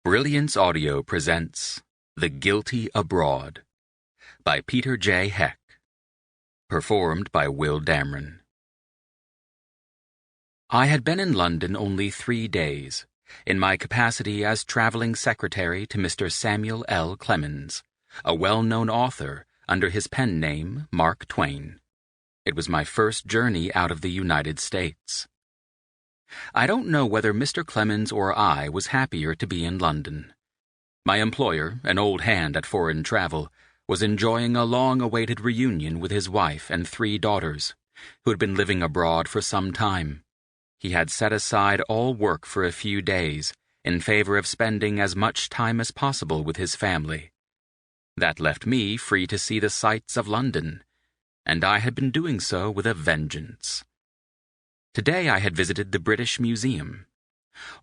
Brilliance Audio presents The Guilty Abroad by Peter J. Heck. Performed by Will Dameron. I had been in London only 3 days, in my capacity as traveling secretary to Mr. Samuel L. Clemens, a well-known author under his pen name Mark Twain. It was my first journey out of the United States. I don't know whether Mr. Clemens or I was happier to be in London. My employer, an old hand at foreign travel, was enjoying a long-awaited reunion with his wife and 3 daughters, who had been living abroad for some time. He had set aside all work for a few days in favor of spending as much time as possible with his family. That left me free to see the sights of London, and I had been doing so with a vengeance. Today I had visited the British Museum.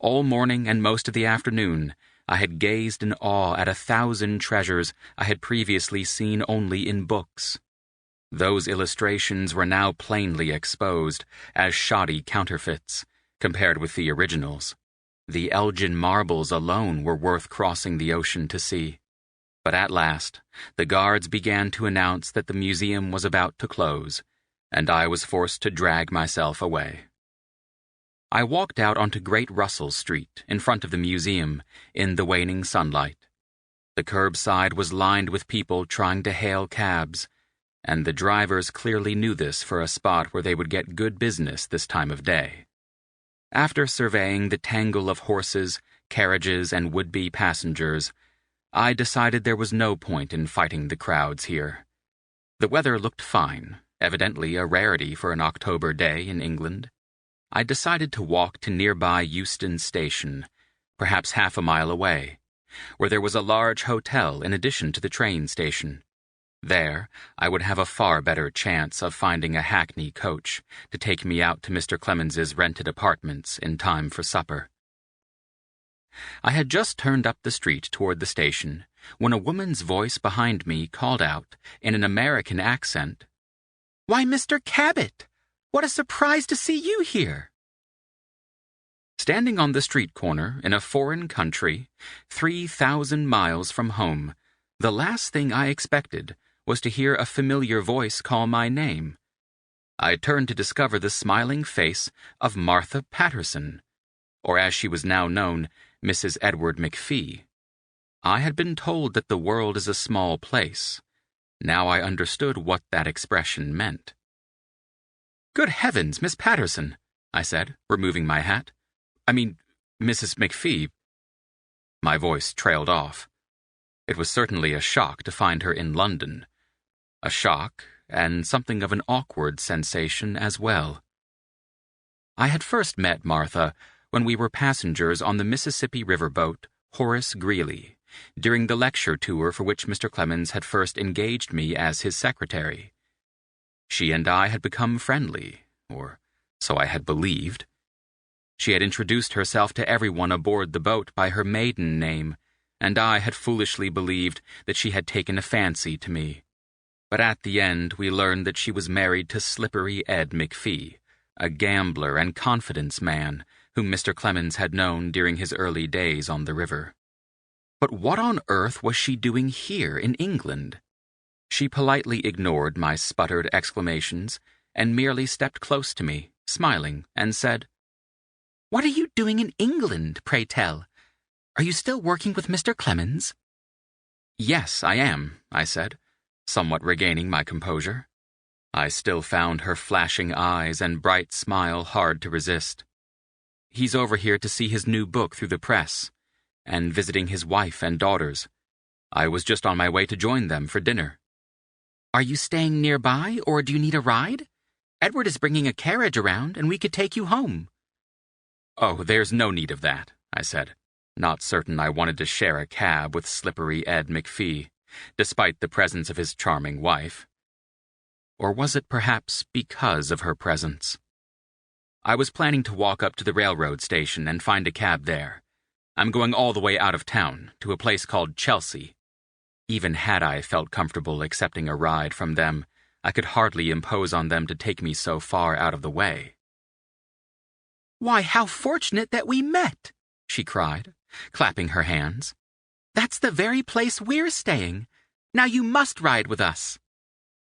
All morning and most of the afternoon, I had gazed in awe at 1,000 treasures I had previously seen only in books. Those illustrations were now plainly exposed as shoddy counterfeits, compared with the originals. The Elgin marbles alone were worth crossing the ocean to see. But at last, the guards began to announce that the museum was about to close, and I was forced to drag myself away. I walked out onto Great Russell Street, in front of the museum, in the waning sunlight. The curbside was lined with people trying to hail cabs, and the drivers clearly knew this for a spot where they would get good business this time of day. After surveying the tangle of horses, carriages, and would-be passengers, I decided there was no point in fighting the crowds here. The weather looked fine, evidently a rarity for an October day in England. I decided to walk to nearby Euston Station, perhaps half a mile away, where there was a large hotel in addition to the train station. There, I would have a far better chance of finding a hackney coach to take me out to Mr. Clemens's rented apartments in time for supper. I had just turned up the street toward the station when a woman's voice behind me called out, in an American accent, "Why, Mr. Cabot! What a surprise to see you here!" Standing on the street corner in a foreign country, 3,000 miles from home, the last thing I expected was to hear a familiar voice call my name. I turned to discover the smiling face of Martha Patterson, or as she was now known, Mrs. Edward McPhee. I had been told that the world is a small place. Now I understood what that expression meant. "Good heavens, Miss Patterson," I said, removing my hat. "I mean, Mrs. McPhee." My voice trailed off. It was certainly a shock to find her in London. A shock, and something of an awkward sensation as well. I had first met Martha when we were passengers on the Mississippi River boat Horace Greeley, during the lecture tour for which Mr. Clemens had first engaged me as his secretary. She and I had become friendly, or so I had believed. She had introduced herself to everyone aboard the boat by her maiden name, and I had foolishly believed that she had taken a fancy to me. But at the end we learned that she was married to Slippery Ed McPhee, a gambler and confidence man whom Mr. Clemens had known during his early days on the river. But what on earth was she doing here in England? She politely ignored my sputtered exclamations and merely stepped close to me, smiling, and said, "What are you doing in England, pray tell? Are you still working with Mr. Clemens?" "Yes, I am," I said, somewhat regaining my composure. I still found her flashing eyes and bright smile hard to resist. "He's over here to see his new book through the press, and visiting his wife and daughters. I was just on my way to join them for dinner." "Are you staying nearby, or do you need a ride? Edward is bringing a carriage around, and we could take you home." "Oh, there's no need of that," I said, not certain I wanted to share a cab with Slippery Ed McPhee, despite the presence of his charming wife. Or was it perhaps because of her presence? I was planning to walk up to the railroad station and find a cab there. I'm going all the way out of town, to a place called Chelsea. Even had I felt comfortable accepting a ride from them, I could hardly impose on them to take me so far out of the way. "Why, how fortunate that we met!" she cried, clapping her hands. "That's the very place we're staying. Now you must ride with us."